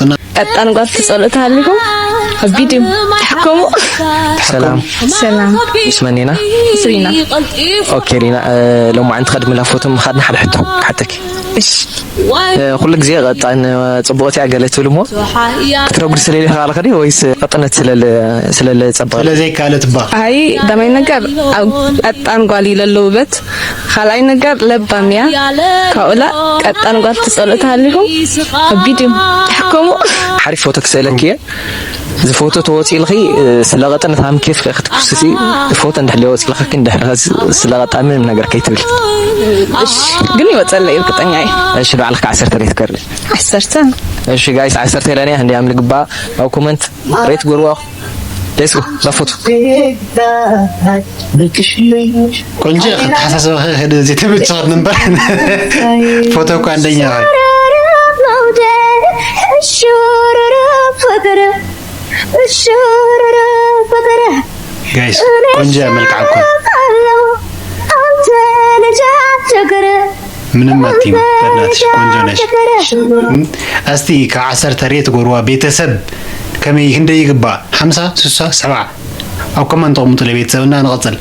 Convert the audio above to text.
أنا قلت تصلتها لكم الفيديو تحكموا. سلام اسمها نينا سرينا. اوكي رينا لو ما عند خدم لها فوتو خدنا حتى ايش كل زي قطعن صبوتي عقلت لمو تروغ سليلي خاله خدي ويس قطنت سلل صبا ስለዚህ ካለት ባ አይ ደማይ ነገር ቀጣን ጓል ይለለውበት خلاي ነገር ለባሚያ ካውላ ቀጣን ጓል ተጸለታልኩም ቪዲዮ ተحكሙ حرف فوتو كسلك زي فوتو توصي لخي سلاغطن فهم كيف اختكسسي فوتو اندحلي وصي لخ كندحر سلاغط من ነገር كيتبل ግን ይወጣል እርግጠኛ ነኝ እሺ ባልክ 10 ተሬት ከር 10 እሺ ጋይስ 10 ተለኔ እንዴ አምል ግባ አው ኮሜንት ሬት ጎርዋ ሌትስ ጎ ለፎቶ ቆንጆ ተሐሳሰብ ሄደ እዚህ ተብቻው ነበር ፎቶ እኮ አንደኛ ጋይስ ቆንጆ መልካም ምንም አትይም በእናትሽ ቆንጆ ነሽ እስቲ ከ10 ተሬት ጎርዋ ቤተሰብ ከመይ እንደ ይግባ 50 60 70 አው ኮመንት አውጥቶ ለቤተሰብና እንቀጥል